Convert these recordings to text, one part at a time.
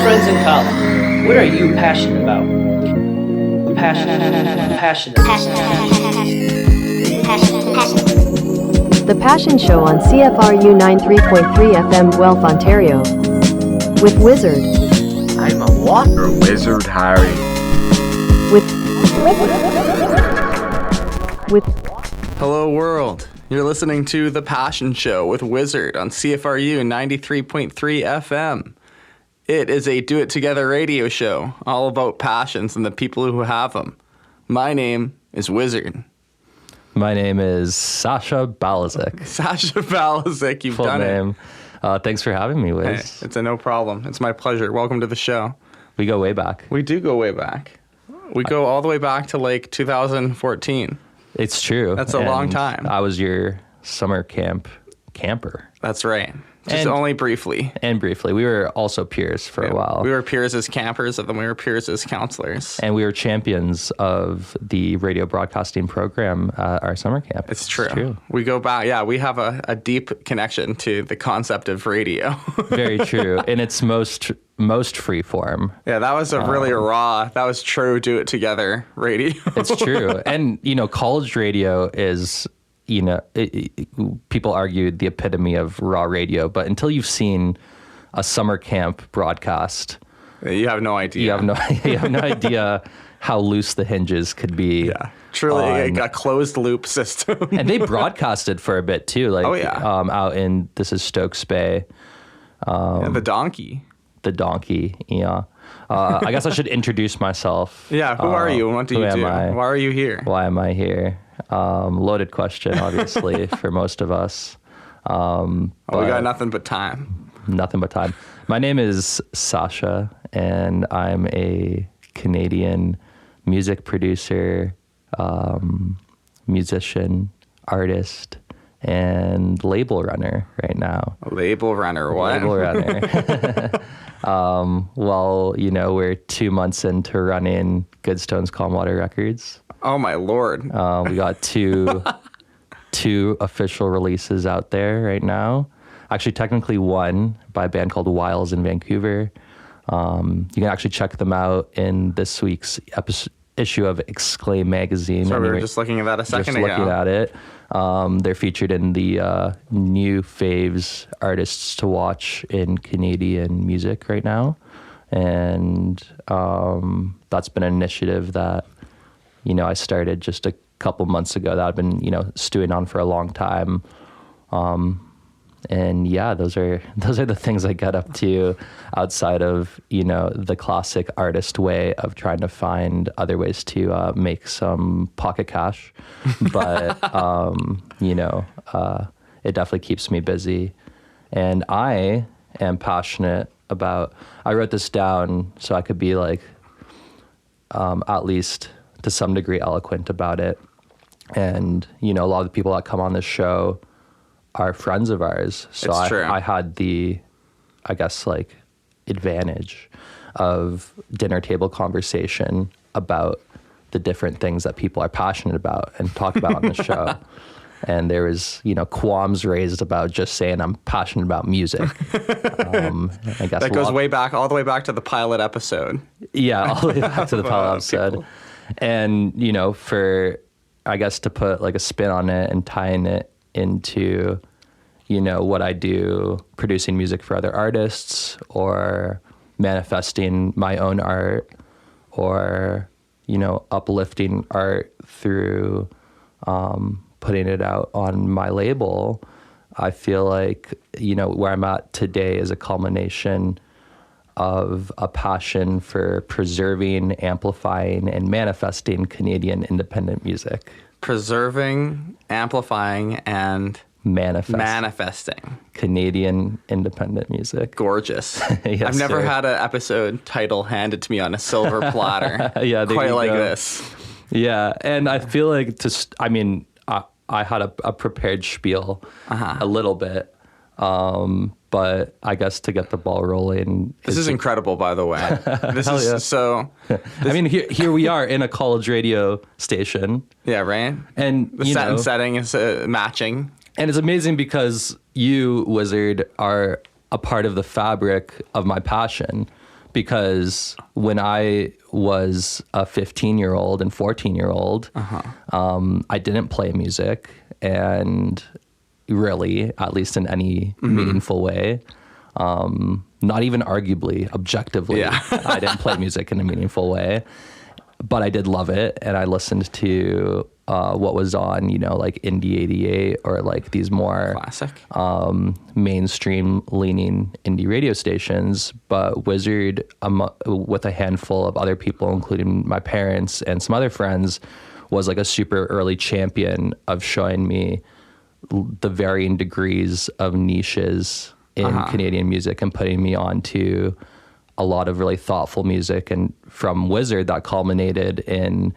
friends in college, what are you passionate about? Passionate. The Passion Show on CFRU 93.3 FM Guelph, Ontario. With Wizard. I'm a water wizard, Harry. With Hello world. You're listening to The Passion Show with Wizard on CFRU 93.3 FM. It is a do-it-together radio show all about passions and the people who have them. My name is Wizard. My name is SASHA Balazic. SASHA Balazic, you've Full done name. it. Thanks for having me, Wiz. Hey, it's a no problem. It's my pleasure. Welcome to the show. We go way back. We do go way back. We go all the way back to like 2014. It's true. That's a long time. I was your summer camper. That's right. Just And- only briefly. And briefly, we were also peers for a while. We were peers as campers, and then we were peers as counselors. And we were champions of the radio broadcasting program at our summer camp. It's true. We go back. Yeah, we have a deep connection to the concept of radio. Very true. In its most free form. Yeah, that was a really raw, that was true do it together radio. It's true. And, college radio is, people argued the epitome of raw radio, but until you've seen a summer camp broadcast, You have no idea. you have no idea how loose the hinges could be. Yeah, truly a closed loop system. And they broadcasted for a bit too, out in, this is Stokes Bay. Yeah, the donkey. The donkey, yeah. I guess I should introduce myself. Yeah, who are you and what do you do? Why are you here? Why am I here? Loaded question, obviously, for most of us. We got nothing but time. Nothing but time. My name is SASHA, and I'm a Canadian music producer, musician, artist, and label runner right now. A label runner, what? Label runner. We're 2 months into running Good Stones Calm Water Records. Oh my Lord. We got two official releases out there right now. Actually, technically one by a band called Wiles in Vancouver. You can actually check them out in this week's issue of Exclaim magazine. So we were just looking at that a second ago. Just looking at it. They're featured in the new faves artists to watch in Canadian music right now. And that's been an initiative that, I started just a couple months ago that I've been, stewing on for a long time. And yeah, those are the things I get up to outside of, the classic artist way of trying to find other ways to make some pocket cash. But, it definitely keeps me busy. And I am passionate about, I wrote this down so I could be like, at least to some degree eloquent about it. And, a lot of the people that come on this show are friends of ours. So I had the, advantage of dinner table conversation about the different things that people are passionate about and talk about on the show. And there was, qualms raised about just saying I'm passionate about music. I guess that goes all the way back to the pilot episode. Yeah, all the way back to the pilot episode. People. And, to put like a spin on it and tying it into, what I do, producing music for other artists or manifesting my own art or, uplifting art through putting it out on my label. I feel like, where I'm at today is a culmination of a passion for preserving, amplifying, and manifesting Canadian independent music. Preserving, amplifying, and manifesting Canadian independent music. Gorgeous. Yes, I've never sir. had an episode title handed to me on a silver platter. Yeah, quite like go. this. Yeah, and I feel like I had a prepared spiel a little bit, but I guess to get the ball rolling. This is incredible, by the way. This is yeah. so. Here we are in a college radio station. Yeah, right. And The set and setting is matching. And it's amazing because you, Wizard, are a part of the fabric of my passion. because when I was a 15-year-old and 14-year-old, I didn't play music, and really, at least in any meaningful way, not even arguably, objectively, I didn't play music in a meaningful way, but I did love it, and I listened to what was on, you know, like Indie 88 or like these more Classic. mainstream leaning indie radio stations. But Wizard, with a handful of other people, including my parents and some other friends, was like a super early champion of showing me the varying degrees of niches in Canadian music and putting me onto a lot of really thoughtful music. And from Wizard, that culminated in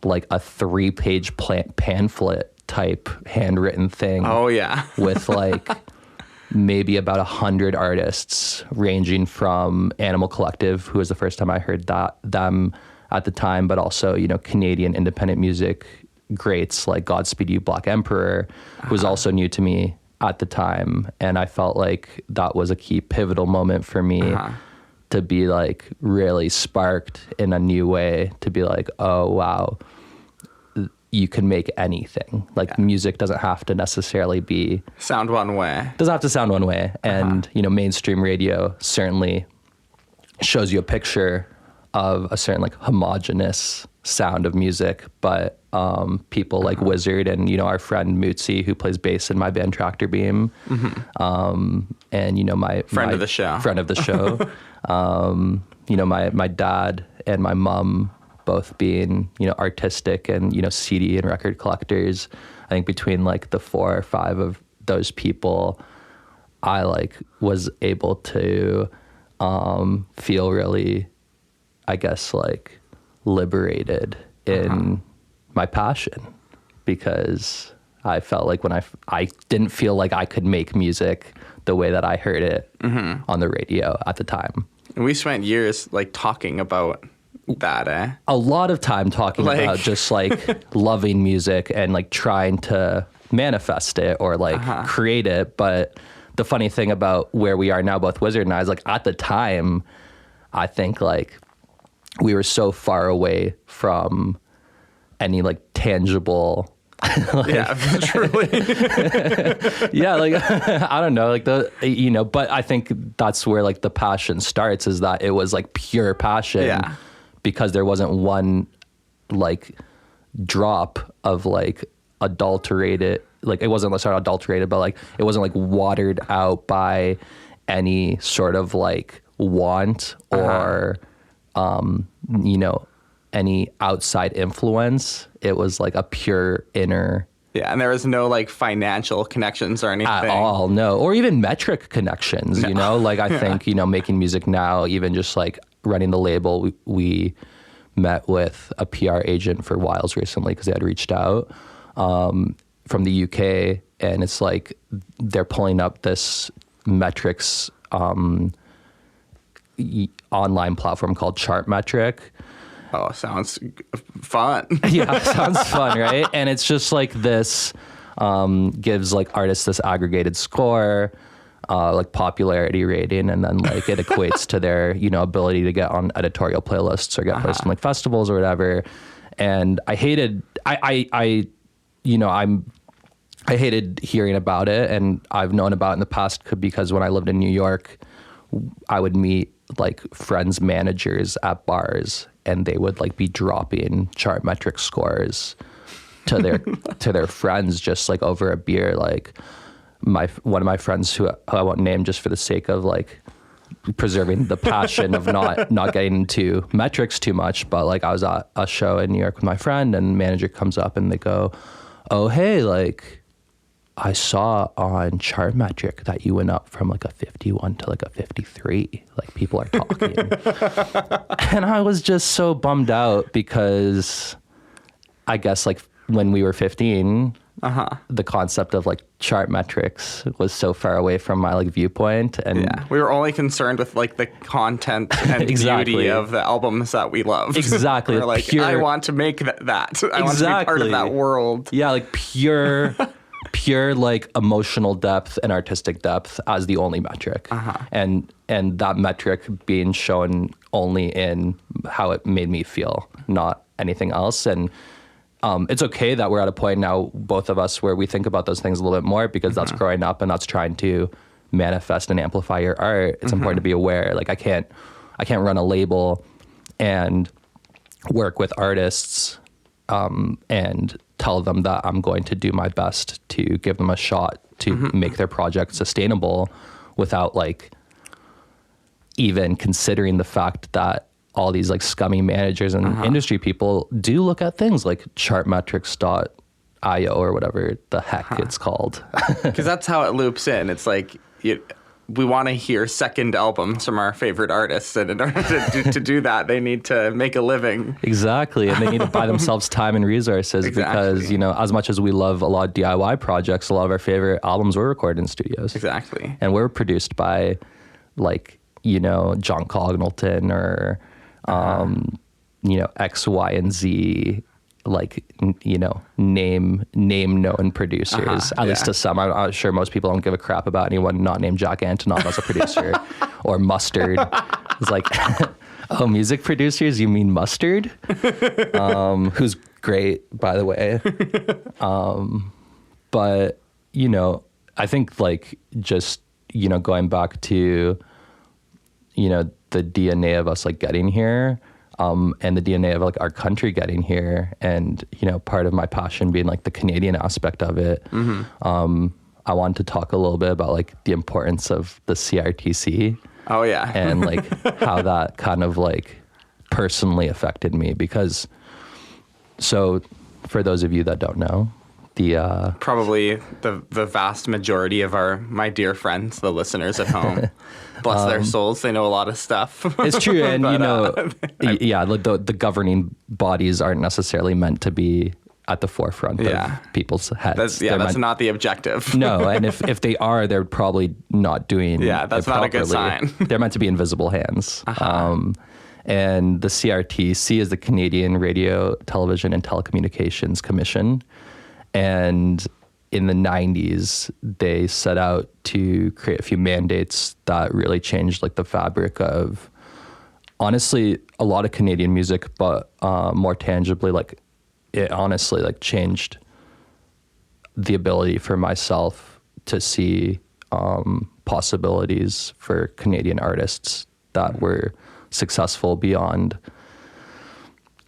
like a 3-page pamphlet type handwritten thing. Oh yeah. With like maybe about 100 artists, ranging from Animal Collective, who was the first time I heard them at the time, but also, you know, Canadian independent music greats like Godspeed You, Black Emperor, who was also new to me at the time. And I felt like that was a key pivotal moment for me to be like really sparked in a new way, to be like, oh wow, you can make anything. Like music doesn't have to necessarily sound one way. Doesn't have to sound one way. And, you know, mainstream radio certainly shows you a picture of a certain like homogenous sound of music, but people like Wizard and, you know, our friend Mootsie, who plays bass in my band Tractor Beam, and, you know, my friend of the show, you know, my dad and my mom both being, you know, artistic and, you know, CD and record collectors. I think between like the 4 or 5 of those people, I like was able to feel really, I guess, like liberated in my passion, because I felt like when I didn't feel like I could make music the way that I heard it on the radio at the time. And we spent years like talking about that, A lot of time talking about just like loving music and like trying to manifest it or like create it. But the funny thing about where we are now, both Wizard and I, is like at the time, I think like we were so far away from any like tangible truly. Yeah, like I don't know, like you know, but I think that's where like the passion starts, is that it was like pure passion, because there wasn't one like drop of like adulterated, like it wasn't necessarily adulterated, but like it wasn't like watered out by any sort of like want or you know, any outside influence. It was like a pure inner. Yeah, and there was no like financial connections or anything at all, no, or even metric connections. You know, like I think, you know, making music now, even just like running the label, we met with a PR agent for Wiles recently because they had reached out from the UK, and it's like they're pulling up this metrics online platform called Chartmetric. Oh, sounds fun. Yeah, sounds fun, right? And it's just like this gives like artists this aggregated score, like popularity rating, and then like it equates to their, you know, ability to get on editorial playlists or get posted on like festivals or whatever. And I hated, you know, I hated hearing about it, and I've known about it in the past because when I lived in New York, I would meet like friends' managers at bars, and they would like be dropping Chartmetric scores to their friends just like over a beer. Like one of my friends, who I won't name just for the sake of like preserving the passion of not getting into metrics too much, but like I was at a show in New York with my friend, and the manager comes up and they go, "Oh, hey, like I saw on Chartmetric that you went up from like a 51 to like a 53. Like people are talking." And I was just so bummed out because I guess like when we were 15, the concept of like chart metrics was so far away from my like viewpoint. And we were only concerned with like the content and beauty of the albums that we loved. Exactly. We're like, I want to make that. I want to be part of that world. Yeah, like pure like emotional depth and artistic depth as the only metric, and that metric being shown only in how it made me feel, not anything else. And it's okay that we're at a point now, both of us, where we think about those things a little bit more, because that's growing up and that's trying to manifest and amplify your art. It's important to be aware. Like I can't run a label and work with artists and tell them that I'm going to do my best to give them a shot to make their project sustainable without like even considering the fact that all these like scummy managers and industry people do look at things like chartmetrics.io or whatever the heck it's called. Because that's how it loops in. It's like we want to hear second albums from our favorite artists, and in order to do that, they need to make a living. Exactly, and they need to buy themselves time and resources because, you know, as much as we love a lot of DIY projects, a lot of our favorite albums were recorded in studios. Exactly. And we're produced by, like, you know, John Congleton or, you know, X, Y, and Z, like, you know, name known producers, at least to some. I'm sure most people don't give a crap about anyone not named Jack Antonoff as a producer or Mustard. It's like, oh, music producers, you mean Mustard? Who's great, by the way. But, you know, I think like just, you know, going back to, you know, the DNA of us like getting here, and the DNA of like our country getting here, and, you know, part of my passion being like the Canadian aspect of it. I wanted to talk a little bit about like the importance of the CRTC. Oh yeah. And like how that kind of like personally affected me, because so for those of you that don't know, the probably the vast majority of my dear friends, the listeners at home, bless their souls, they know a lot of stuff. It's true. And but, you know, yeah, the governing bodies aren't necessarily meant to be at the forefront of people's heads. That's not the objective. No, and if they are, they're probably not doing that's not a good sign. They're meant to be invisible hands. And the CRTC is the Canadian Radio, Television and Telecommunications Commission. And in the 90s, they set out to create a few mandates that really changed like the fabric of, honestly, a lot of Canadian music, but more tangibly, like it honestly like changed the ability for myself to see possibilities for Canadian artists that were successful beyond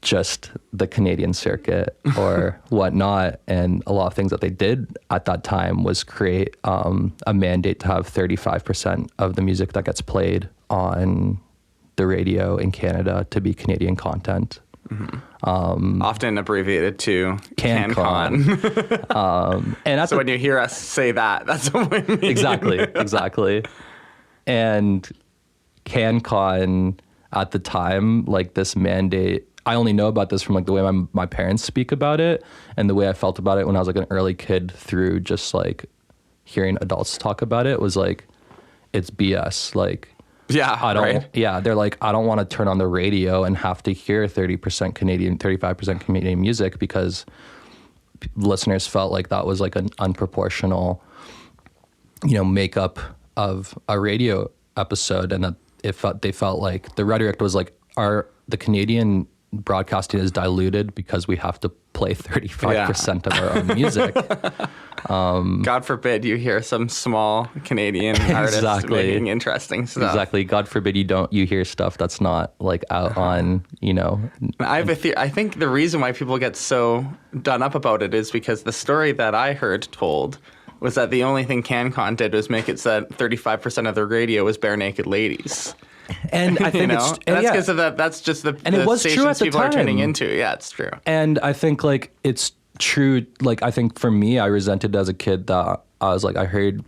just the Canadian circuit or whatnot. And a lot of things that they did at that time was create a mandate to have 35% of the music that gets played on the radio in Canada to be Canadian content. Often abbreviated to CanCon. And so when you hear us say that, that's what we mean. Exactly. And CanCon at the time, like this mandate, I only know about this from like the way my parents speak about it and the way I felt about it when I was like an early kid through just like hearing adults talk about it was like, it's BS. Like, they're like, I don't want to turn on the radio and have to hear 30% Canadian, 35% Canadian music, because listeners felt like that was like an unproportional, you know, makeup of a radio episode, and that they felt like the rhetoric was like, the Canadian broadcasting is diluted because we have to play 35% of our own music. God forbid you hear some small Canadian artist making interesting stuff. Exactly. God forbid you hear stuff that's not like out on, you know. I think the reason why people get so done up about it is because the story that I heard told was that the only thing CanCon did was make it so that 35% of the radio was bare naked ladies. And I think that's because of that. That's just the it was true at the people time. Are tuning into. Yeah, it's true. And I think like it's true. Like I think for me, I resented as a kid that I was like, I heard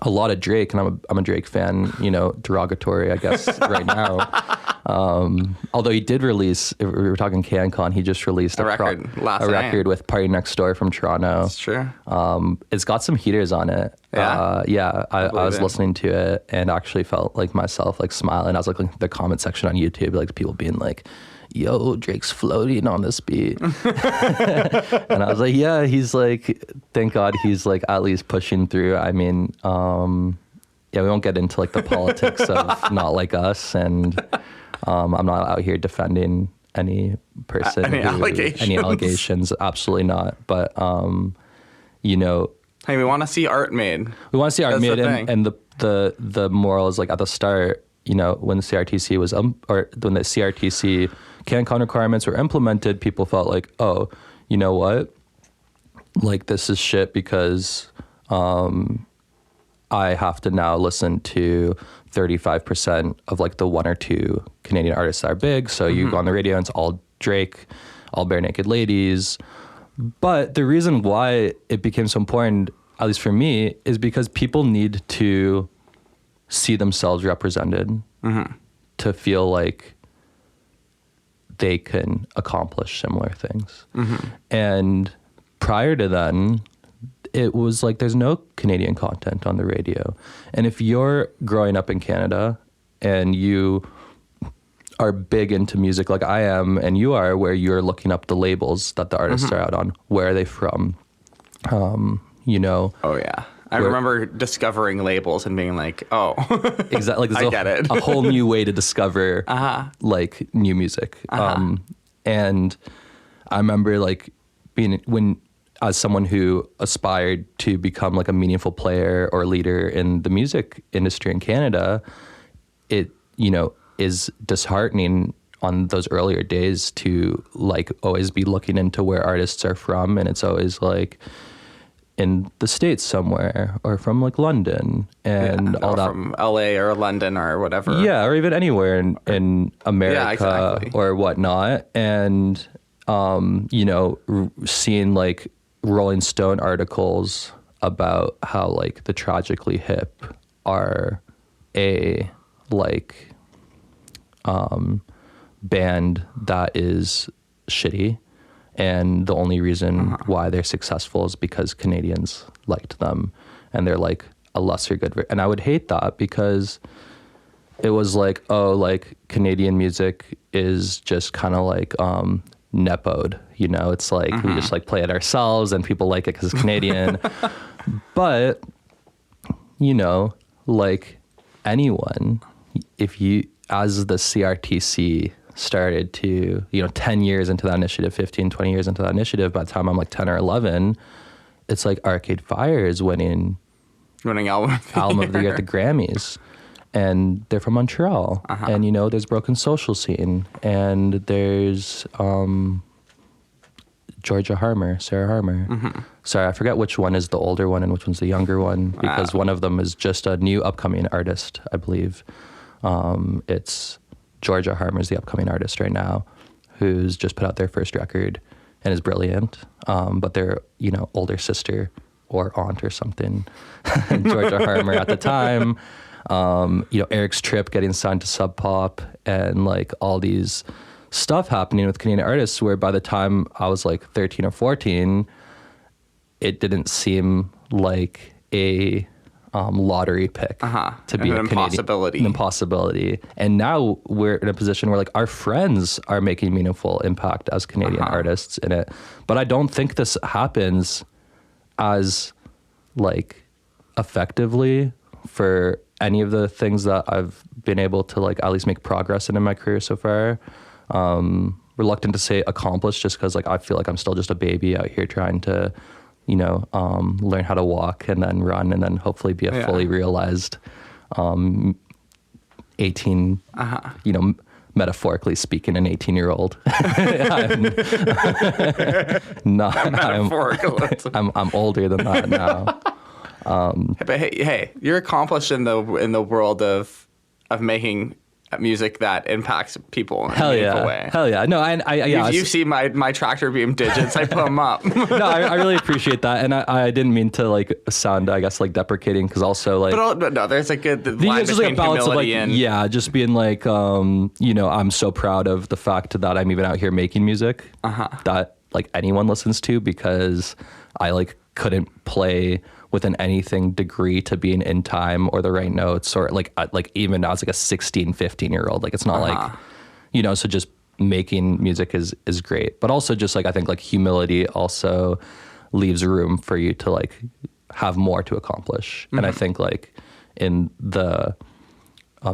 a lot of Drake, and I'm a Drake fan. You know, derogatory, I guess, right now. Although he did release, if we were talking CanCon, he just released a record with Party Next Door from Toronto. That's true. It's got some heaters on it. Yeah, I was listening to it and actually felt like myself like smiling. I was like the comment section on YouTube, like people being like, yo, Drake's floating on this beat. And I was like, yeah, he's like, thank God he's like at least pushing through. I mean, we won't get into like the politics of Not Like Us and I'm not out here defending any person. Any allegations. Any allegations, absolutely not. But, you know. Hey, we want to see art made. We want to see art That's made, the thing. and the moral is like at the start, you know, when the CRTC was, or when the CRTC CanCon requirements were implemented, people felt like, oh, you know what? Like, this is shit because I have to now listen to 35% of like the one or two Canadian artists that are big. So you go on the radio and it's all Drake, all Bare Naked Ladies. But the reason why it became so important, at least for me, is because people need to see themselves represented to feel like they can accomplish similar things. And prior to then, it was like there's no Canadian content on the radio. And if you're growing up in Canada and you are big into music like I am and you are, where you're looking up the labels that the artists are out on, where are they from? You know. Oh, yeah. I remember discovering labels and being like, oh. Exactly. Like, I get it. A whole new way to discover like new music. And I remember like as someone who aspired to become like a meaningful player or leader in the music industry in Canada, it, you know, is disheartening on those earlier days to like always be looking into where artists are from. And it's always like in the States somewhere or from like London and all that. From LA or London or whatever. Yeah. Or even anywhere in America exactly. or whatnot. And, you know, seeing like Rolling Stone articles about how like the Tragically Hip are a like band that is shitty, and the only reason why they're successful is because Canadians liked them and they're like a lesser good. And I would hate that because it was like, oh, like Canadian music is just kind of like nepoed, you know, it's like we just like play it ourselves and people like it because it's Canadian. But, you know, like anyone, if you, as the CRTC started to, you know, 10 years into that initiative, 15, 20 years into that initiative, by the time I'm like 10 or 11, it's like Arcade Fire is winning album of the year at the Grammys. And they're from Montreal. And, you know, there's Broken Social Scene. And there's Sarah Harmer. Sorry, I forget which one is the older one and which one's the younger one. Because one of them is just a new upcoming artist, I believe. It's Georgia Harmer's the upcoming artist right now, who's just put out their first record and is brilliant. But their, you know, older sister or aunt or something, Georgia Harmer at the time. You know, Eric's Trip getting signed to Sub Pop and like all these stuff happening with Canadian artists where by the time I was like 13 or 14, it didn't seem like a lottery pick to be an impossibility. And now we're in a position where like our friends are making meaningful impact as Canadian artists in it. But I don't think this happens as like effectively for any of the things that I've been able to like at least make progress in my career so far. Reluctant to say accomplished just because like I feel like I'm still just a baby out here trying to, you know, learn how to walk and then run and then hopefully be a fully realized 18, you know, metaphorically speaking, an 18-year-old. I'm older than that now. But hey, you're accomplished in the world of making music that impacts people in a meaningful way. Hell yeah. No, you see my tractor beam digits, I put them up. No, I really appreciate that. And I didn't mean to like sound, I guess, like deprecating because also like... But no, there's like the line between humility and... Yeah, just being like, you know, I'm so proud of the fact that I'm even out here making music that like anyone listens to because I like couldn't play with an anything degree to being in time or the right notes or like even now it's like a 16, 15-year-old. Like it's not like, you know, so just making music is great. But also just like, I think like humility also leaves room for you to like have more to accomplish. And I think like in the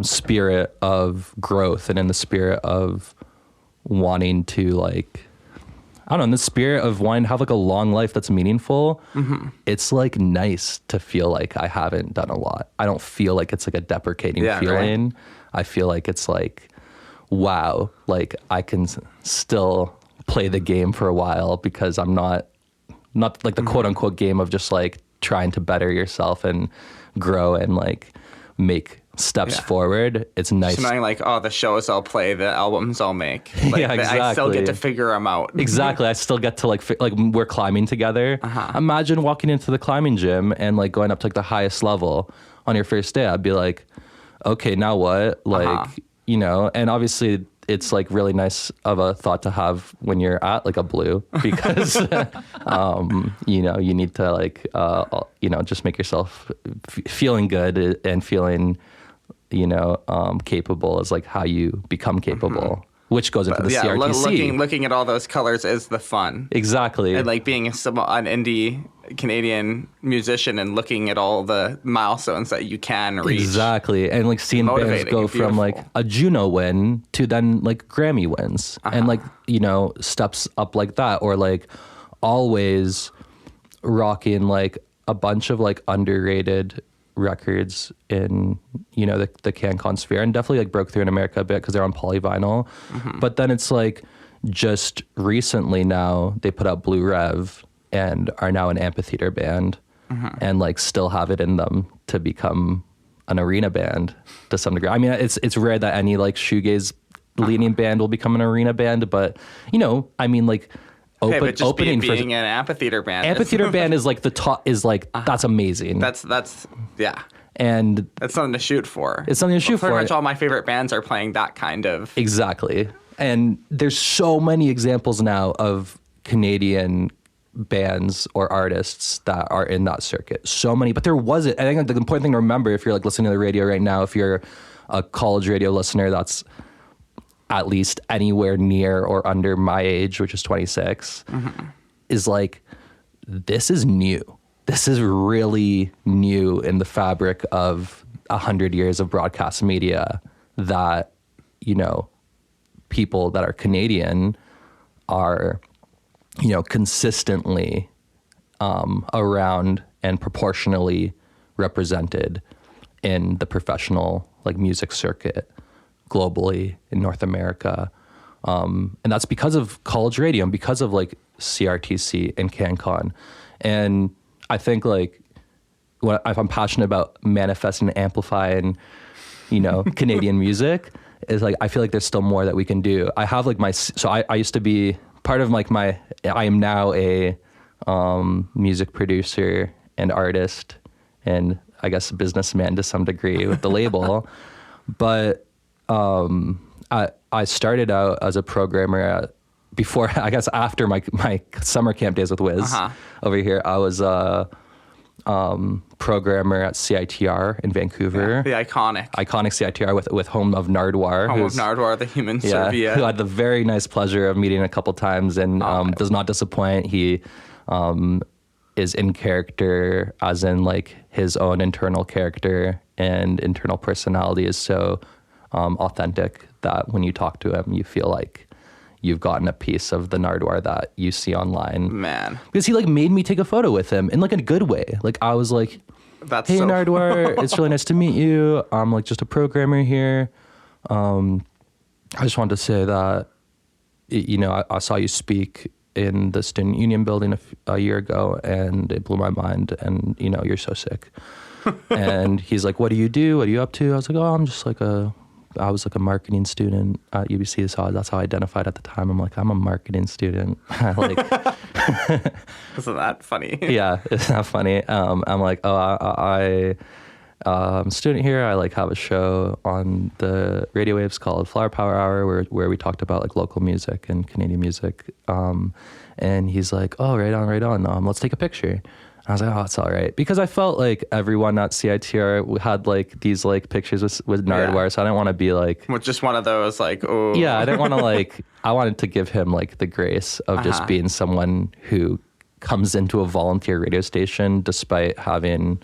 spirit of growth and in the spirit of wanting to like, I don't know, in the spirit of wanting to have like a long life that's meaningful, it's like nice to feel like I haven't done a lot. I don't feel like it's like a deprecating feeling. Right? I feel like it's like, wow, like I can still play the game for a while because I'm not like the quote unquote game of just like trying to better yourself and grow and like make steps forward. It's nice. It's knowing like, oh, the shows I'll play, the albums I'll make. Like, yeah, exactly. I still get to figure them out. Exactly. I still get to like we're climbing together. Imagine walking into the climbing gym and like going up to like the highest level on your first day. I'd be like, okay, now what? Like, you know, and obviously it's like really nice of a thought to have when you're at like a blue because, you know, you need to like, you know, just make yourself feeling good and feeling, you know, capable is like how you become capable, which goes into the CRTC. Looking at all those colors is the fun. Exactly. And like being an indie Canadian musician and looking at all the milestones that you can reach. Exactly. And like seeing bands go from like a Juno win to then like Grammy wins and like, you know, steps up like that, or like always rocking like a bunch of like underrated records in, you know, the CanCon sphere, and definitely like broke through in America a bit because they're on polyvinyl. But then it's like just recently now they put out Blue Rev and are now an amphitheater band and like still have it in them to become an arena band to some degree. I mean, it's rare that any like shoegaze leading band will become an arena band, but you know, I mean, like opening being an amphitheater band. Amphitheater band is like the top is like that's amazing. That's yeah. And that's something to shoot for. It's something to shoot for. Pretty much all my favorite bands are playing that kind of. Exactly. And there's so many examples now of Canadian bands or artists that are in that circuit. So many, but there wasn't. I think the important thing to remember if you're like listening to the radio right now, if you're a college radio listener that's at least anywhere near or under my age, which is 26, is like, this is new. This is really new in the fabric of 100 years of broadcast media that, you know, people that are Canadian are, you know, consistently around and proportionally represented in the professional like music circuit globally in North America. And that's because of college radio and because of like CRTC and CanCon. And I think like if I'm passionate about manifesting and amplifying, you know, Canadian music, is like, I feel like there's still more that we can do. I have like I used to be part of like I am now a music producer and artist and I guess a businessman to some degree with the label. But I started out as a programmer before, I guess after my summer camp days with Wiz over here. I was a programmer at CITR in Vancouver. Yeah, the iconic CITR with Home of Nardwar. Home of Nardwar, the human serviette. Who I had the very nice pleasure of meeting a couple times and does not disappoint. He is in character, as in like his own internal character and internal personality is so authentic that when you talk to him, you feel like you've gotten a piece of the Nardwar that you see online. Man. Because he like made me take a photo with him in like a good way. Like I was like, hey Nardwar, it's really nice to meet you. I'm like just a programmer here. I just wanted to say that, you know, I saw you speak in the Student Union building a year ago and it blew my mind and, you know, you're so sick. And he's like, what do you do? What are you up to? I was like, oh, I'm just like I was like a marketing student at UBC, so that's how I identified at the time. I'm like, I'm a marketing student. Like, isn't that funny? Yeah, it's not funny. I'm like, oh, I'm a student here. I like have a show on the radio waves called Flower Power Hour, where we talked about like local music and Canadian music. And he's like, oh, right on. Let's take a picture. I was like, oh, it's all right. Because I felt like everyone at CITR had like these like pictures with Nardwar. So I didn't want to be like... Well, just one of those like, oh. Yeah, I didn't want to like... I wanted to give him like the grace of just being someone who comes into a volunteer radio station despite having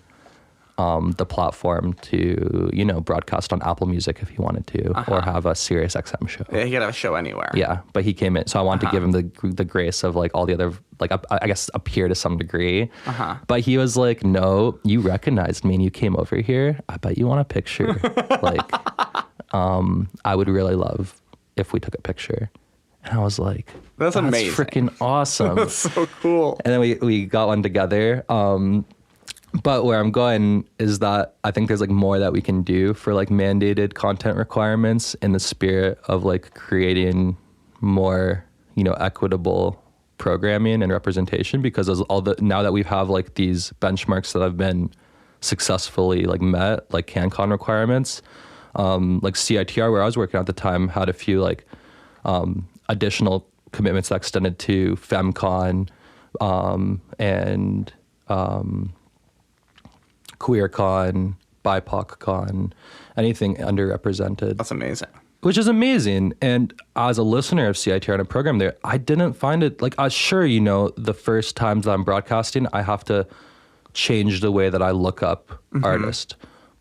the platform to, broadcast on Apple Music if he wanted to, or have a Sirius XM show. Yeah, he could have a show anywhere. Yeah, but he came in, so I wanted to give him the grace of like all the other, like I guess appear to some degree. But he was like, "No, you recognized me and you came over here. I bet you want a picture. Like, I would really love if we took a picture." And I was like, That's amazing. Freaking awesome. That's so cool. And then we got one together. But where I'm going is that I think there's like more that we can do for like mandated content requirements in the spirit of like creating more, equitable programming and representation, because as now that we have like these benchmarks that have been successfully like met, like CanCon requirements, like CITR where I was working at the time had a few like additional commitments that extended to FemCon and QueerCon, BIPOCCon, anything underrepresented. That's amazing. Which is amazing. And as a listener of CITR and a program there, I didn't find it like, sure, the first times that I'm broadcasting, I have to change the way that I look up artists.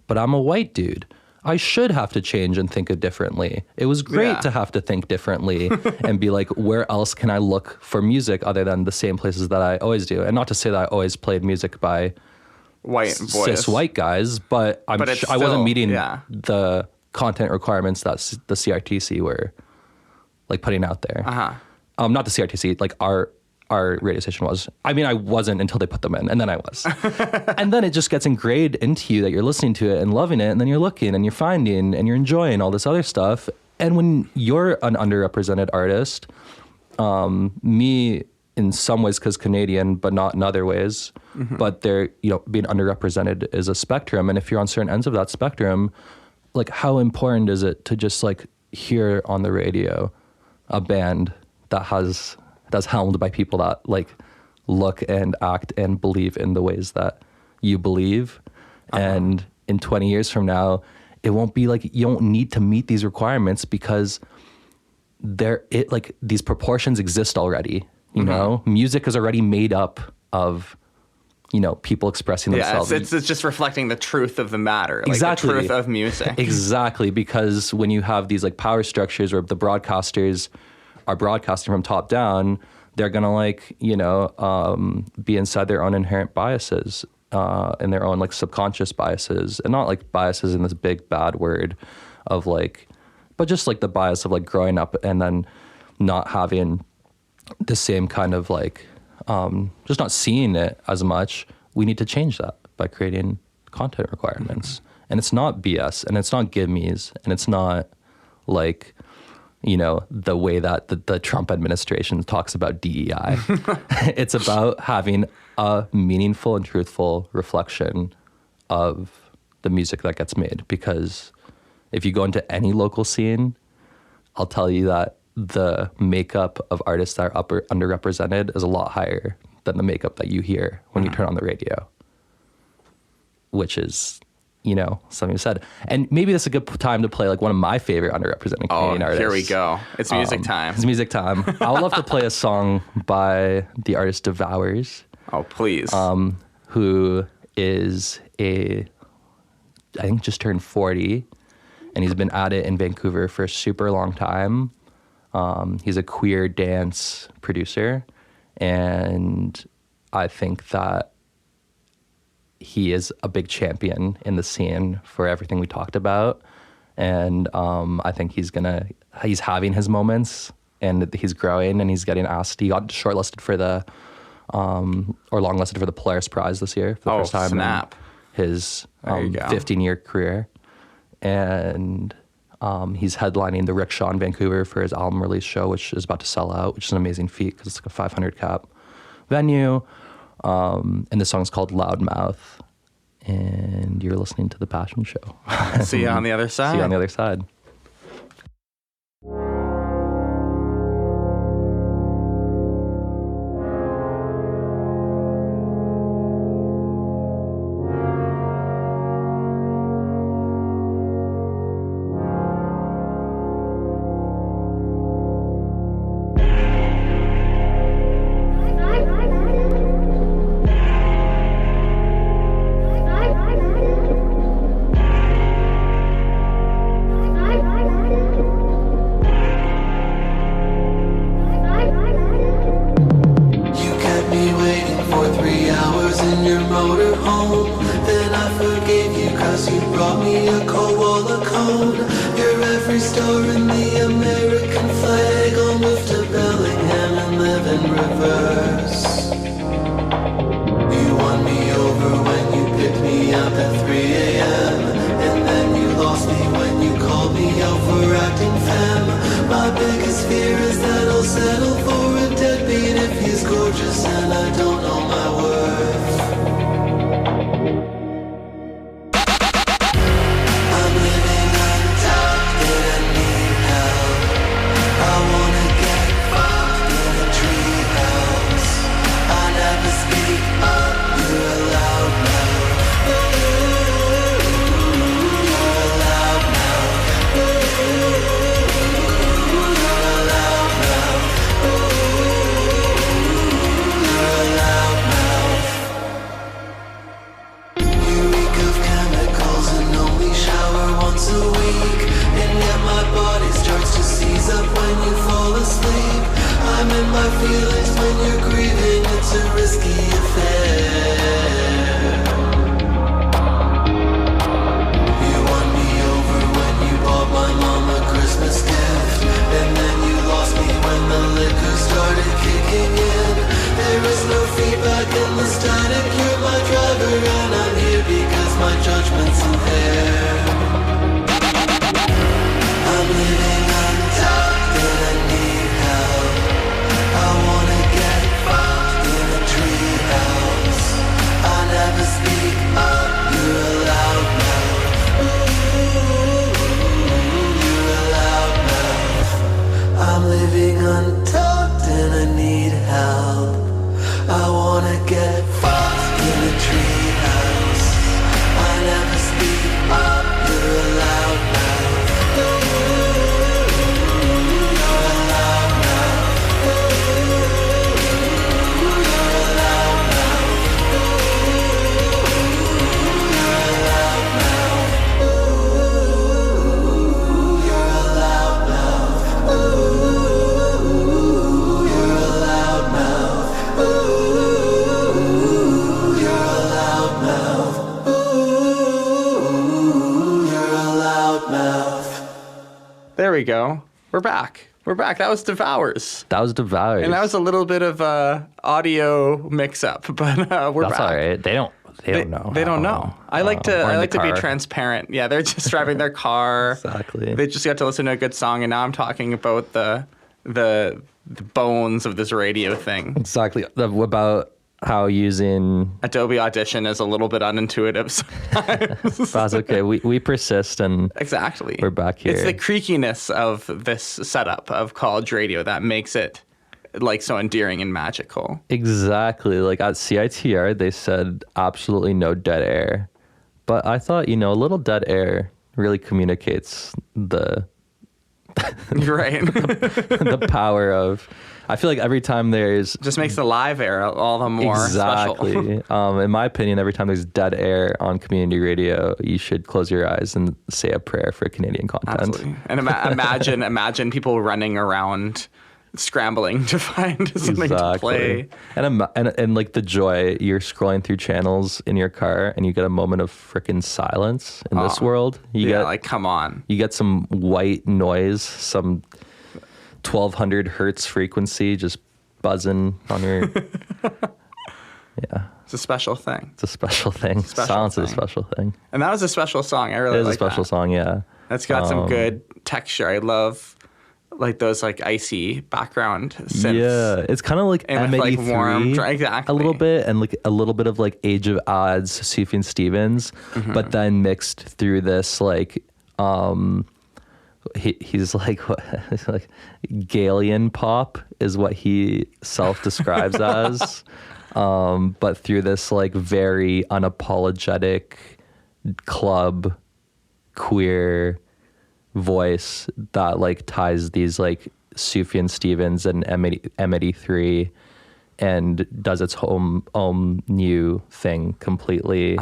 But I'm a white dude. I should have to change and think it differently. It was great to have to think differently and be like, where else can I look for music other than the same places that I always do? And not to say that I always played music by cis white guys, but I wasn't meeting the content requirements that the CRTC were like putting out there. Not the CRTC, like our radio station was. I mean, I wasn't until they put them in, and then I was. And then it just gets ingrained into you that you're listening to it and loving it, and then you're looking and you're finding and you're enjoying all this other stuff. And when you're an underrepresented artist, me in some ways because Canadian, but not in other ways, but they're, being underrepresented is a spectrum. And if you're on certain ends of that spectrum, like how important is it to just like hear on the radio a band that's helmed by people that like look and act and believe in the ways that you believe. And in 20 years from now, it won't be like, you don't need to meet these requirements because these proportions exist already. Music is already made up of, people expressing themselves. It's just reflecting the truth of the matter. Exactly. Like the truth of music. Exactly. Because when you have these like power structures where the broadcasters are broadcasting from top down, they're going to like, be inside their own inherent biases and their own like subconscious biases, and not like biases in this big bad word of like, but just like the bias of like growing up and then not having the same kind of like, just not seeing it as much. We need to change that by creating content requirements. And it's not BS, and it's not gimmies, and it's not like, the way that the Trump administration talks about DEI. It's about having a meaningful and truthful reflection of the music that gets made. Because if you go into any local scene, I'll tell you that the makeup of artists that are underrepresented is a lot higher than the makeup that you hear when you turn on the radio, which is, something you said. And maybe this is a good time to play like one of my favorite underrepresented Canadian artists. Here we go. It's music time. It's music time. I would love to play a song by the artist Devours. Oh, please. Who is I think just turned 40, and he's been at it in Vancouver for a super long time. He's a queer dance producer, and I think that he is a big champion in the scene for everything we talked about. And I think he's having his moments, and he's growing, and he's getting asked. He got shortlisted for or longlisted for the Polaris Prize this year for the first time snap. in his 15-year career. And he's headlining the Rickshaw in Vancouver for his album release show, which is about to sell out, which is an amazing feat because it's like a 500 cap venue. And the song's called Loudmouth. And you're listening to The Passion Show. See you on the other side. See you on the other side. home. Then I forgave you cause you brought me a koala cone. You're every star in the American flag. I'll move to Bellingham and live in reverse. You won me over when you picked me up at 3 a.m. And then you lost me when you called me out for acting femme. My biggest fear is that I'll settle for a deadbeat if he's gorgeous and I don't know my worth. I'm living on top and I need help. I wanna get fucked in a treehouse. I never speak up, you're a loud mouth. You're a loud mouth. You reek of chemicals and only shower once a week. And yet my body starts to seize up when you fall asleep. I'm in my feelings when you're grieving, it's a risky affair. You won me over when you bought my mom a Christmas gift. And then you lost me when the liquor started kicking in. There is no feedback in the static, you're my driver and I'm here because my judgment's impaired. I'm living untucked and I need help. I wanna get fucked in a treehouse. I never speak up, you're a loud mouth. You're a loud mouth. I'm living untucked and I need help. I wanna get fucked in a treehouse. I never speak up, you're a loud mouth. You're a loud mouth. You're a loud mouth. You're a loud mouth. You're a loud mouth. You're a loud mouth. You're a loud mouth. You're a loud mouth. There we go. We're back. We're back. That was Devours. That was Devours. And that was a little bit of audio mix-up, but we're That's back. all right. They don't know. They don't know. I like Or in to the be car. transparent. Yeah, they're just driving their car. Exactly. They just got to listen to a good song, and now I'm talking about the bones of this radio thing. Exactly. About how using Adobe Audition is a little bit unintuitive sometimes. that's okay. We persist and Exactly. We're back here. It's the creakiness of this setup of college radio that makes it like so endearing and magical. exactly like at CITR they said absolutely no dead air, but I thought a little dead air really communicates the You're right. the power of. I feel like every time there's Just makes the live air all the more special. exactly. In my opinion, every time there's dead air on community radio, you should close your eyes and say a prayer for Canadian content. Absolutely. And imagine people running around scrambling to find something to play. And like the joy, you're scrolling through channels in your car and you get a moment of freaking silence in this world. Come on. You get some white noise, some 1200 hertz frequency just buzzing on your. Yeah. It's a special thing. It's a special thing. Special Silence thing. is a special thing. And that was a special song. I really It is like a special that. song, yeah. It's got some good texture. I love like those like icy background synths. Yeah, it's kind of like And with, like, M83 warm exactly. a little bit, and like a little bit of like Age of Odds, Sufjan Stevens, but then mixed through this like he's like what he's like Galian pop is what he self-describes as, but through this like very unapologetic club queer voice that like ties these like Sufjan Stevens and M83 and does its own new thing completely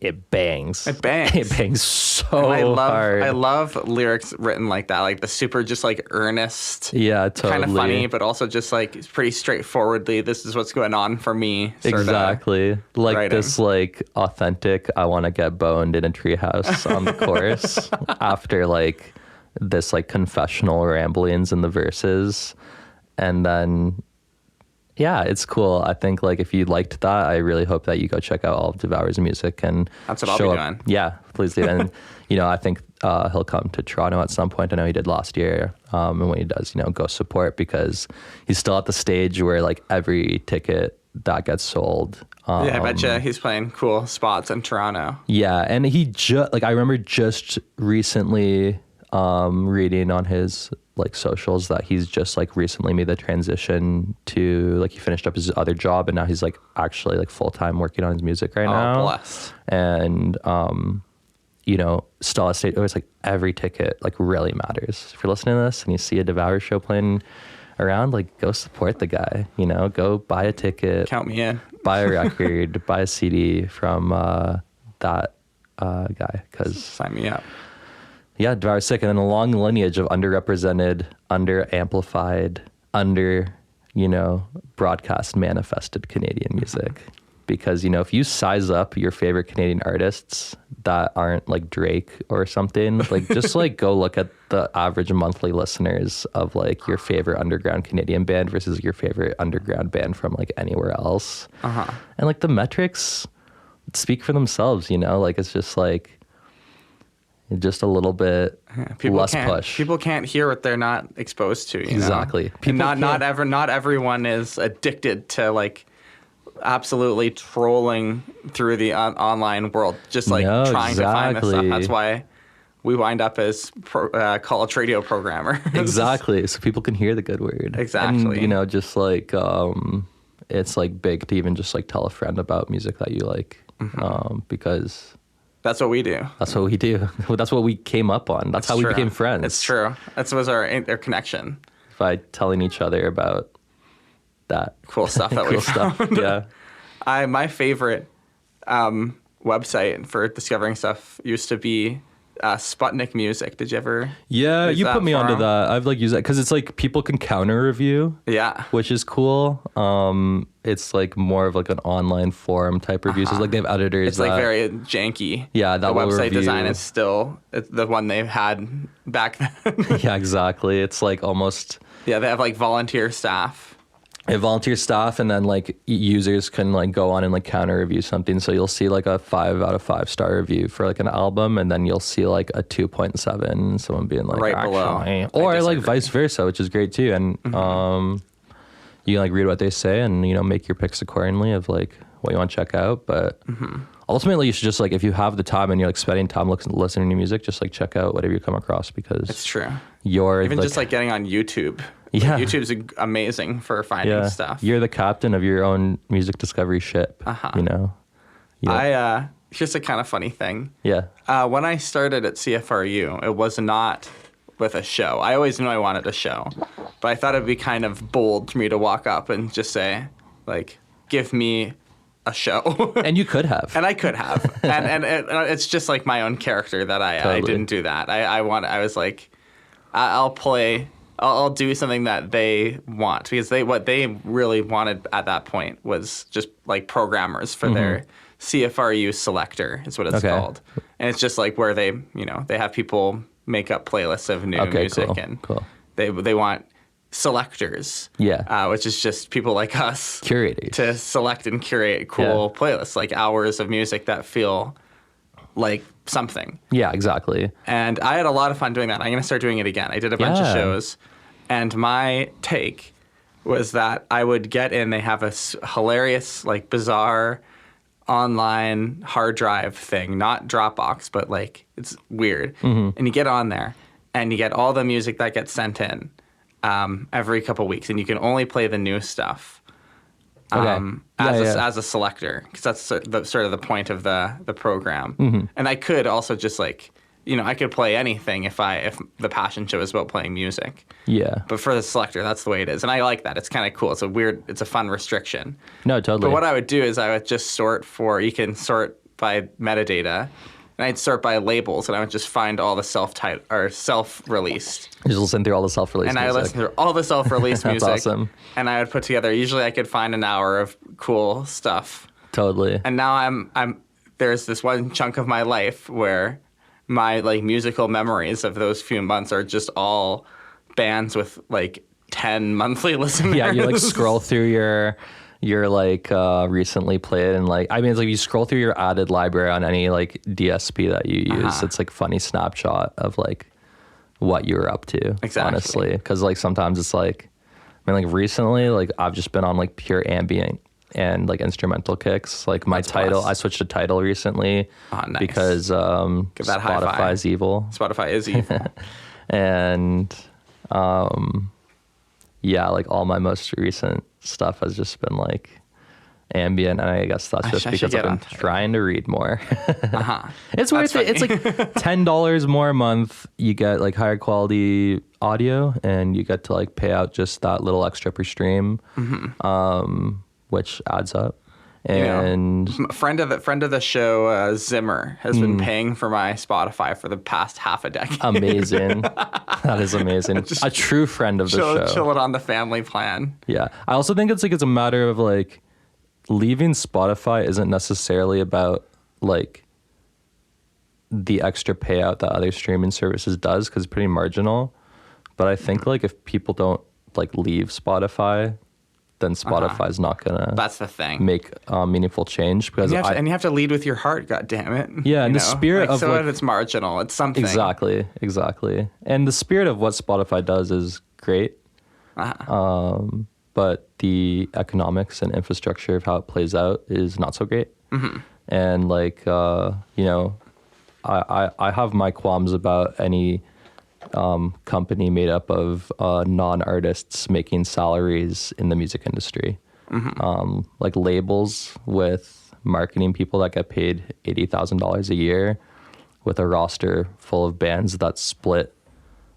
it bangs. It bangs. It bangs so I hard. love lyrics written like that, like the super just like earnest, Yeah, totally. kind of funny, but also just like it's pretty straightforwardly. This is what's going on for me. Sorta Exactly. Like writing. this like authentic I want to get boned in a treehouse on the chorus after like this like confessional ramblings in the verses. And then yeah, it's cool. I think like if you liked that, I really hope that you go check out all of Devour's music and That's what I'll show be up. doing. Yeah, please do. And you know, I think he'll come to Toronto at some point. I know he did last year. And when he does, you know, go support because he's still at the stage where like every ticket that gets sold. Yeah, I betcha he's playing cool spots in Toronto. Yeah, and he just like I remember just recently reading on his like socials that he's just like recently made the transition to like he finished up his other job and now he's like actually like full-time working on his music right now. Blessed. And you know, still at state, it's like every ticket like really matters. If you're listening to this and you see a Devour show playing around, like go support the guy, you know, go buy a ticket, Count me in. buy a record, buy a CD from that guy because Sign me up. yeah, Devour's sick. And then a long lineage of underrepresented, under-amplified, you know, broadcast manifested Canadian music. Because, you know, if you size up your favorite Canadian artists that aren't like Drake or something, like just like go look at the average monthly listeners of like your favorite underground Canadian band versus your favorite underground band from like anywhere else. And like the metrics speak for themselves, you know, like it's just like, just a little bit less push. People can't hear what they're not exposed to. You Exactly. know? People And not everyone is addicted to like absolutely trolling through the online world, just like No, trying to find this stuff. exactly. That's why we wind up as college radio programmers. Exactly. So people can hear the good word. Exactly. And, you know, just like it's like big to even just like tell a friend about music that you like because That's what we do. that's what we do. That's what we came up on. That's how we True. became friends. It's true. That was our connection. By telling each other about that Cool stuff that we cool stuff. found. Yeah. My favorite website for discovering stuff used to be Sputnik Music. Did you ever? Yeah, use you that put me onto forum? that. I've like used that because it's like people can counter review. Yeah. Which is cool. It's like more of like an online forum type reviews. It's like they have editors. It's like very janky. Yeah, that the will website review. design is still the one they had back then. Yeah, exactly. It's like almost Yeah, they have like volunteer staff. a volunteer staff, and then like users can like go on and like counter review something. So you'll see like a 5 out of 5 star review for like an album, and then you'll see like a 2.7. Someone being like Right below. actually, I or like disagree. vice versa, which is great too. And you can like read what they say and you know make your picks accordingly of like what you want to check out. But ultimately, you should just like if you have the time and you're like spending time listening to music, just like check out whatever you come across because It's true. you're Even just like getting on YouTube. Yeah. Like, YouTube's amazing for finding stuff. You're the captain of your own music discovery ship. You know. Yeah. Here's a kind of funny thing. Yeah. When I started at CFRU, it was not with a show. I always knew I wanted a show, but I thought it'd be kind of bold for me to walk up and just say, like, give me a show. And you could have. And I could have. and it's just like my own character that I Totally. didn't do that. I was like, I'll do something that they want because what they really wanted at that point was just like programmers for their CFRU selector is what it's Okay. called. And it's just like where they have people make up playlists of new music and cool. they want selectors. Yeah. Which is just people like us Curators. to select and curate cool playlists, like hours of music that feel like something. Yeah, exactly. And I had a lot of fun doing that. I'm going to start doing it again. I did a bunch of Yeah. shows, and my take was that I would get in. They have a hilarious, like, bizarre online hard drive thing, not Dropbox, but like it's weird. And you get on there, and you get all the music that gets sent in every couple weeks, and you can only play the new stuff. Okay. As a selector, because that's sort of the point of the program. And I could also just like, I could play anything if the Passion Show is about playing music. Yeah. But for the selector, that's the way it is, and I like that. It's kind of cool. It's a fun restriction. No, totally. But what I would do is I would just you can sort by metadata, and I'd sort by labels, and I would just find all the self-released. You just listen through all the self-release music. And I listened through all the self-released That's music. awesome. And I would put together, usually I could find an hour of cool stuff. Totally. And now there's this one chunk of my life where my like musical memories of those few months are just all bands with like 10 monthly listeners. Yeah, you like scroll through your like recently played, and like, I mean, it's like you scroll through your added library on any like DSP that you use. It's like funny snapshot of like what you were up to. Exactly. Honestly, because like sometimes it's like, I mean, like recently, like I've just been on like pure ambient and like instrumental kicks. Like my Tidal, I switched to Tidal recently nice. because Give that high five. Spotify's evil. Spotify is evil. And yeah, like all my most recent stuff has just been like ambient, and I guess that's just because I've been trying to read more. It's worth it. It's like $10 more a month. You get like higher quality audio, and you get to like pay out just that little extra per stream, which adds up. And friend of the show, Zimmer, has been paying for my Spotify for the past half a decade. Amazing. That is amazing. A true friend of the show. Chill it on the family plan. Yeah. I also think it's a matter of like leaving Spotify isn't necessarily about like the extra payout that other streaming services does, because it's pretty marginal. But I think like if people don't like leave Spotify, then Spotify's not gonna. That's the thing. Make meaningful change, because and you have to lead with your heart. God damn it. Yeah, and the spirit of so like, if it's marginal, it's something. Exactly. And the spirit of what Spotify does is great, but the economics and infrastructure of how it plays out is not so great. And like you know, I have my qualms about any company made up of non-artists making salaries in the music industry. Like labels with marketing people that get paid $80,000 a year with a roster full of bands that split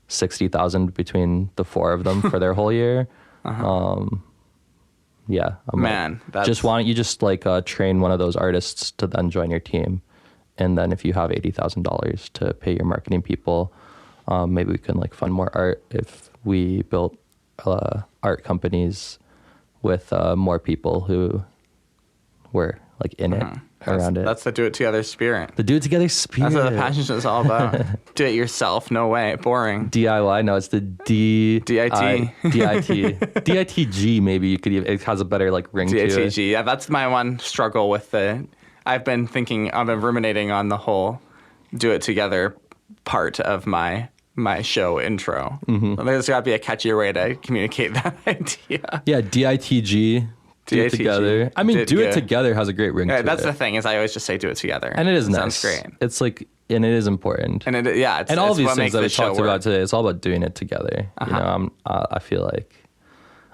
$60,000 between the four of them for their whole year. Yeah. Man, just why don't you just like train one of those artists to then join your team? And then if you have $80,000 to pay your marketing people, maybe we can like fund more art if we built art companies with more people who were like in it around it. That's the do it together spirit. The do it together spirit. That's what the passion show is all about. Do it yourself. No way. Boring. DIY. No, it's the DIT. DITG. Maybe you could even. It has a better like ring to it. DITG. Yeah, that's my one struggle with the. I've been ruminating on the whole do it together part of my show intro. There's got to be a catchier way to communicate that idea. Yeah, DITG. Do it together. I mean, do it together has a great ring to it. That's the thing, is I always just say do it together. And it is nice. Sounds great. It's like, and it is important. And and all of these things that we talked about today, it's all about doing it together. You know, I feel like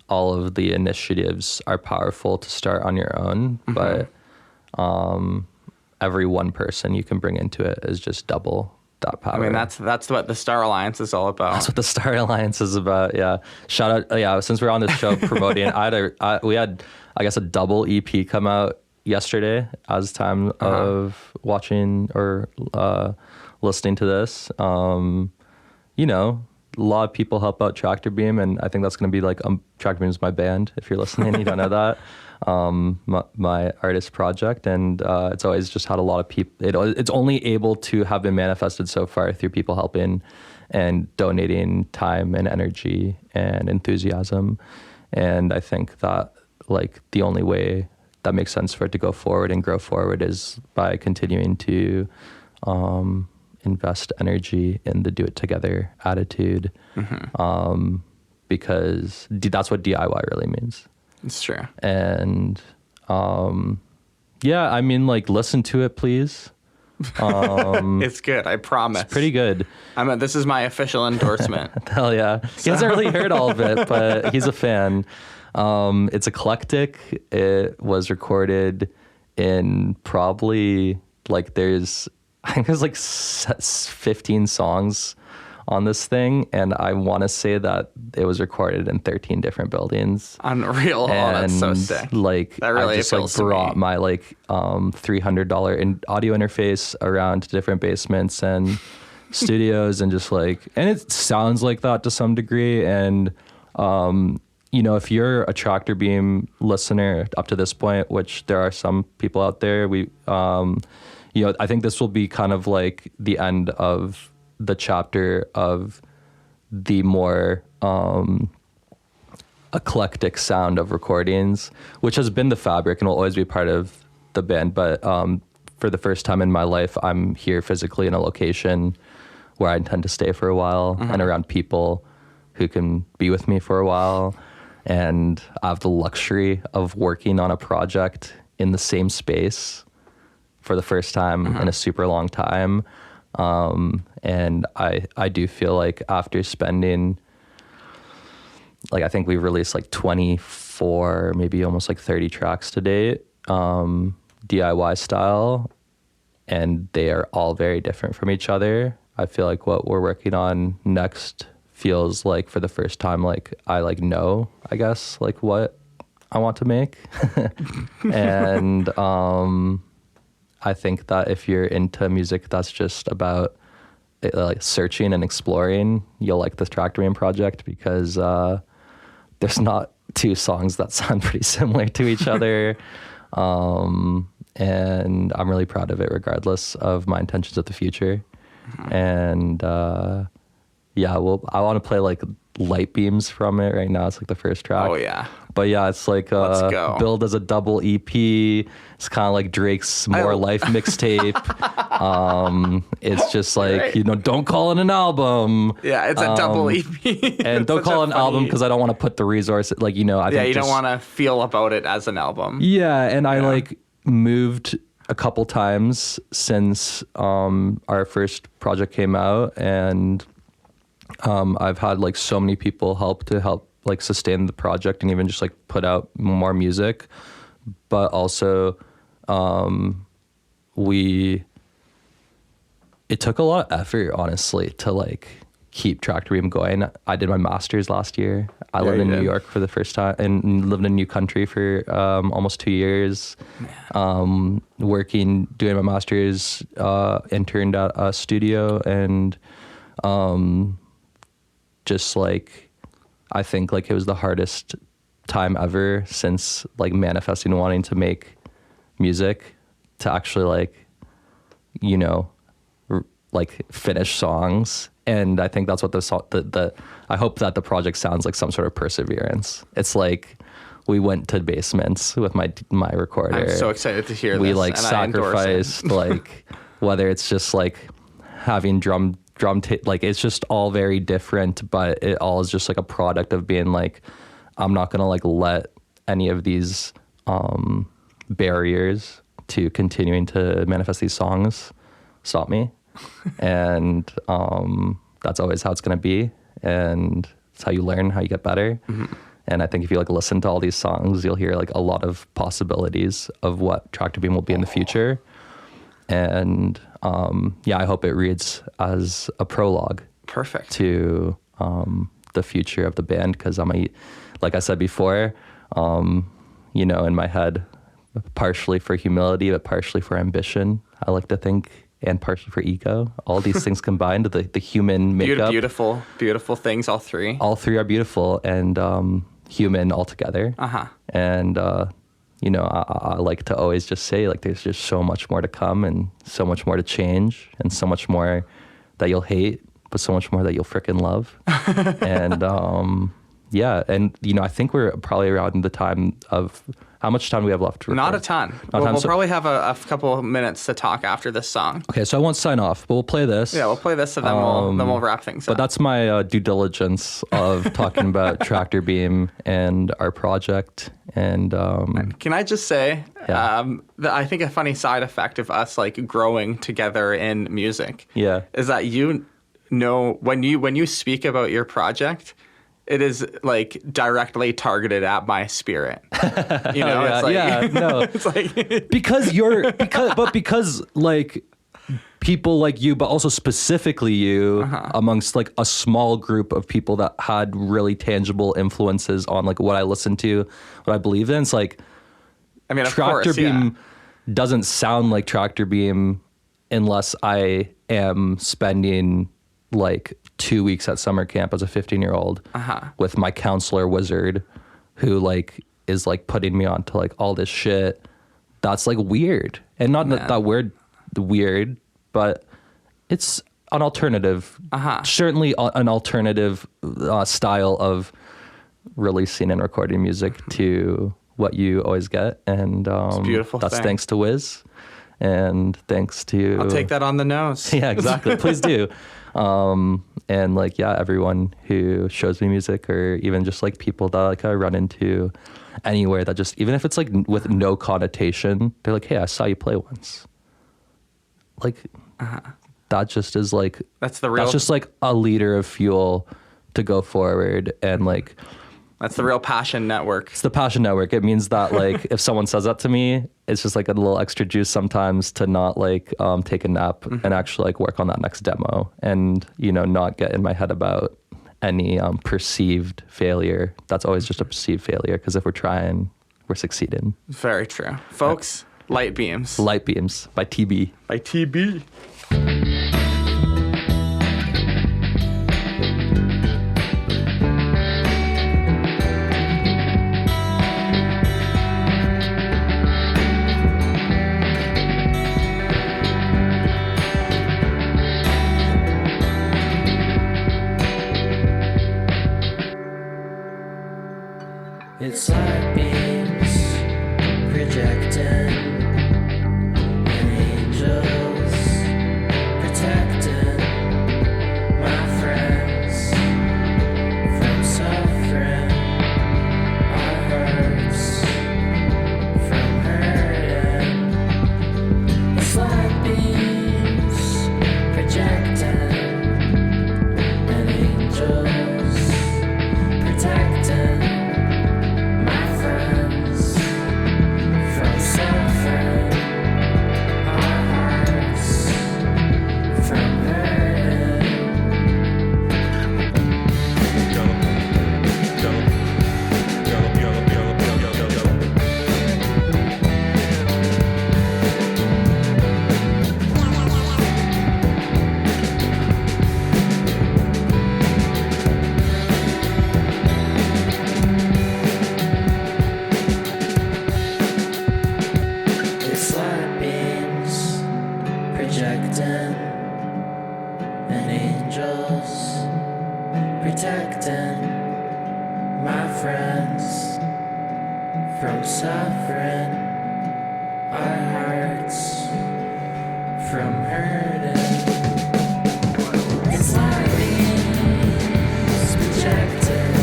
all of the initiatives are powerful to start on your own, but every one person you can bring into it is just double that power. I mean, that's what the Star Alliance is all about. That's what the Star Alliance is about. Yeah. Shout out. Yeah. Since we're on this show promoting, we had, I guess, a double EP come out yesterday as time of watching or listening to this. You know, a lot of people help out Tractor Beam, and I think that's going to be like, Tractor Beam is my band. If you're listening, you don't know that. My artist project, and it's always just had a lot of people. It's only able to have been manifested so far through people helping and donating time and energy and enthusiasm. And I think that like the only way that makes sense for it to go forward and grow forward is by continuing to invest energy in the do it together attitude, because that's what DIY really means. It's true. And yeah, I mean, like, listen to it, please. It's good, I promise. It's pretty good. This is my official endorsement. Hell yeah. He hasn't really heard all of it, but he's a fan. It's eclectic. It was recorded in probably like I think there's like 15 songs on this thing, and I want to say that it was recorded in 13 different buildings. Unreal. Oh, that's so sick. Like, that really I just like brought my like $300 audio interface around to different basements and studios, and just like, and it sounds like that to some degree. And you know, if you're a Tractor Beam listener up to this point, which there are some people out there, we you know, I think this will be kind of like the end of the chapter of the more eclectic sound of recordings, which has been the fabric and will always be part of the band. But for the first time in my life, I'm here physically in a location where I intend to stay for a while and around people who can be with me for a while. And I have the luxury of working on a project in the same space for the first time in a super long time. And I do feel like after spending, like, I think we've released like 24, maybe almost like 30 tracks to date, DIY style, and they are all very different from each other. I feel like what we're working on next feels like, for the first time, like I like know, I guess, like what I want to make. And I think that if you're into music that's just about like searching and exploring, you'll like this Tractor Beam project, because there's not two songs that sound pretty similar to each other. And I'm really proud of it, regardless of my intentions of the future. And yeah, well, I want to play like light beams from it right now. It's like the first track. Oh yeah. But yeah, it's like billed as a double EP. It's kind of like Drake's More Life mixtape. It's just like, you know, don't call it an album. Yeah, it's a double EP. And don't call it an album, because I don't want to put the resource, like, you know, I think you don't want to feel about it as an album. Yeah, and I like moved a couple times since our first project came out, and I've had like so many people help like sustain the project and even just like put out more music. But also it took a lot of effort, honestly, to like keep Tractor Beam going. I did my master's last year. I lived in New York for the first time and lived in a new country for almost 2 years. Doing my master's, interned at a studio, and just like, I think like it was the hardest time ever since like manifesting wanting to make music, to actually like, you know, like finish songs. And I think that's what I hope that the project sounds like, some sort of perseverance. It's like, we went to basements with my recorder. I'm so excited to hear this. We like sacrificed like, whether it's just like having drum like, it's just all very different, but it all is just like a product of being like, I'm not gonna like let any of these barriers to continuing to manifest these songs stop me. And that's always how it's gonna be, and it's how you learn, how you get better. And I think if you like listen to all these songs, you'll hear like a lot of possibilities of what Tractor Beam will be in the future. And yeah, I hope it reads as a prologue. Perfect. To the future of the band, because like I said before, you know, in my head, partially for humility, but partially for ambition, I like to think, and partially for ego. All these things combined, the human makeup. Beautiful things, all three. All three are beautiful and human altogether. And you know, I like to always just say, like, there's just so much more to come, and so much more to change, and so much more that you'll hate, but so much more that you'll frickin' love. And yeah, and you know, I think we're probably around the time of, how much time do we have left to record? Not a ton. We'll probably have a couple of minutes to talk after this song. Okay, so I won't sign off, but we'll play this. Yeah, we'll play this, and then we'll wrap things up. But that's my due diligence of talking about Tractor Beam and our project. And can I just say, that I think a funny side effect of us like growing together in music, is that, you know, when you speak about your project, it is like directly targeted at my spirit. You know, it's like, no, it's like because like people like you, but also specifically you, amongst like a small group of people that had really tangible influences on like what I listened to, what I believe in. It's like, I mean, of Tractor course, Beam doesn't sound like Tractor Beam unless I am spending like 2 weeks at summer camp as a 15-year-old with my counselor Wizard, who like is like putting me onto like all this shit. That's like weird, and not that weird, but it's an alternative. Certainly an alternative style of releasing and recording music to what you always get, and it's a beautiful that's thing. Thanks to Wiz, and thanks to I'll take that on the nose. Yeah, exactly. Please do. And like, yeah, everyone who shows me music, or even just like people that like I run into anywhere, that just, even if it's like with no connotation, they're like, hey, I saw you play once. Like that just is like, That's the real. that's just like a liter of fuel to go forward. And like, That's the real Passion Network. it's the Passion Network. It means that like if someone says that to me, it's just like a little extra juice sometimes to not like take a nap and actually like work on that next demo, and you know, not get in my head about any perceived failure. That's always just a perceived failure, because if we're trying, we're succeeding. Very true. Folks, Light Beams. Light Beams by TB. By TB. It's light beams projecting, and angels protecting my friends from suffering, our hearts from hurting. It's light beams projecting, and angels protecting my friends from suffering, our hearts from hurting. It's light beams projecting, and angels protecting my friends from suffering, our hearts from hurting. It's light beams projecting,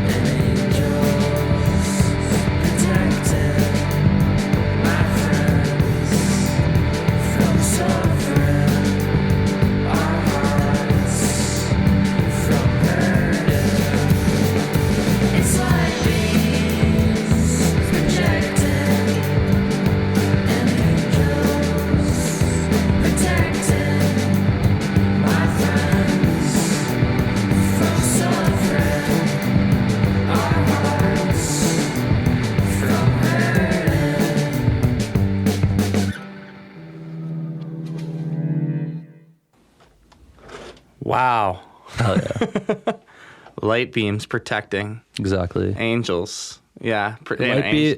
and angels protecting my friends from suffering, our hearts from hurting. It's light beams projecting, and angels protecting my friends from suffering, our hearts from hurting. Wow. Hell yeah. Light beams protecting. Exactly. Angels. Yeah.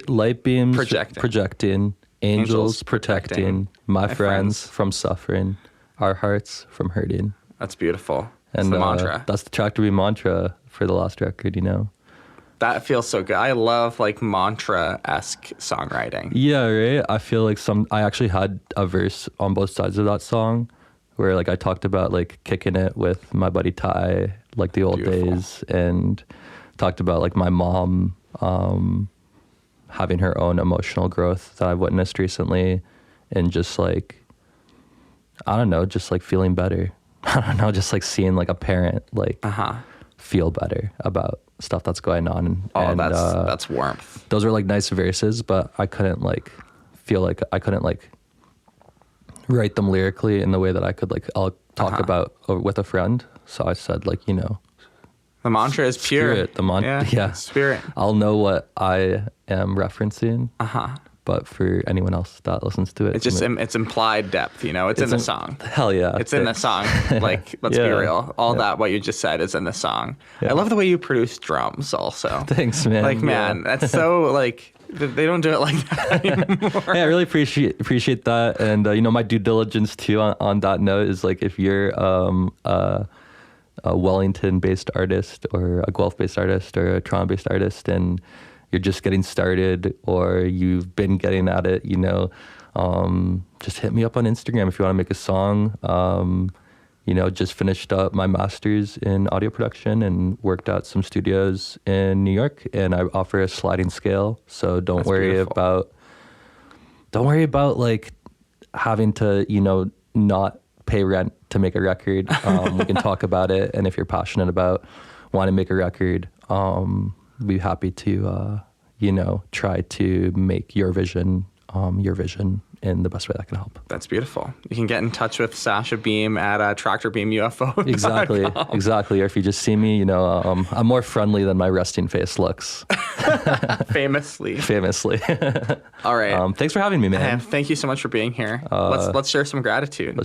Light beams Projecting. projecting, angels Angels protecting protecting my my friends friends. from suffering, our hearts from hurting. That's beautiful. That's And the mantra. that's the Tractor Beam mantra for the last record, you know? That feels so good. I love like mantra-esque songwriting. Yeah, right? I feel like I actually had a verse on both sides of that song where like I talked about like kicking it with my buddy Ty, like the old Beautiful. days, and talked about like my mom having her own emotional growth that I've witnessed recently, and just like, I don't know, just like feeling better. I don't know, just like seeing like a parent like feel better about stuff that's going on. Oh, And, that's warmth. those were like nice verses, but I couldn't like feel like I couldn't like write them lyrically in the way that I could, like, I'll talk about with a friend. So I said, like, The mantra is pure. Spirit, yeah. Spirit. I'll know what I am referencing. But for anyone else that listens to it, It's implied depth, It's in the song. Hell yeah. It's in the song. Like, let's be real. All that, what you just said, is in the song. Yeah. I love the way you produce drums also. Thanks, man. Like, man, that's so, like, they don't do it like that anymore. Yeah, I really appreciate that. And, my due diligence, too, on that note is, like, if you're a Wellington-based artist or a Guelph-based artist or a Toronto-based artist, and you're just getting started or you've been getting at it, just hit me up on Instagram if you want to make a song. Just finished up my master's in audio production and worked at some studios in New York, and I offer a sliding scale. So don't worry about like having to, not pay rent to make a record. We can talk about it. And if you're passionate about wanting to make a record, be happy to, try to make your vision in the best way that can help. That's beautiful. You can get in touch with SASHA Beam at Tractor Beam UFO. Exactly. Or if you just see me, I'm more friendly than my resting face looks. Famously. All right. Thanks for having me, man. Thank you so much for being here. Let's share some gratitude.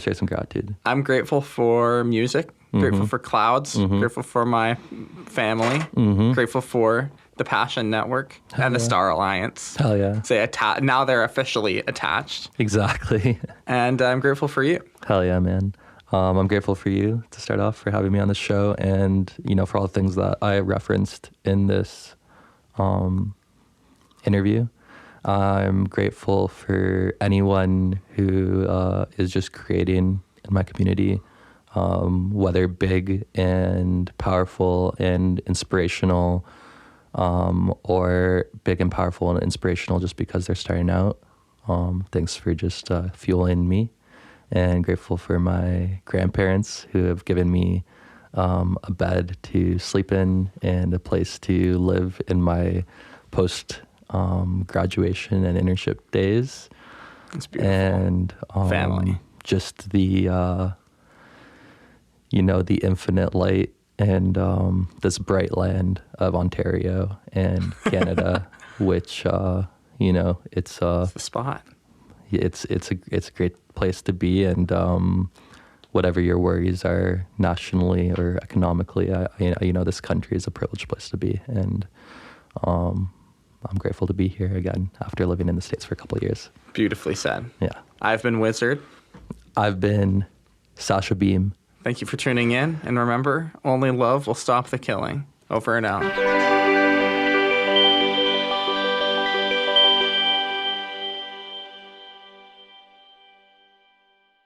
I'm grateful for music. Grateful for clouds. Grateful for my family. Grateful for the Passion Network and the Star Alliance. Hell yeah. Now they're officially attached. Exactly. And I'm grateful for you. Hell yeah, man. I'm grateful for you to start off, for having me on the show, and, for all the things that I referenced in this interview. I'm grateful for anyone who is just creating in my community, whether big and powerful and inspirational, or big and powerful and inspirational just because they're starting out. Thanks for just fueling me, and grateful for my grandparents who have given me a bed to sleep in and a place to live in my post graduation and internship days. That's beautiful. And family. Just the the infinite light and this bright land of Ontario and Canada, which it's the spot. It's a great place to be, and whatever your worries are nationally or economically, this country is a privileged place to be, and I'm grateful to be here again after living in the States for a couple of years. Beautifully said. Yeah. I've been Wizard. I've been SASHA Beam. Thank you for tuning in, and remember, only love will stop the killing. Over and out.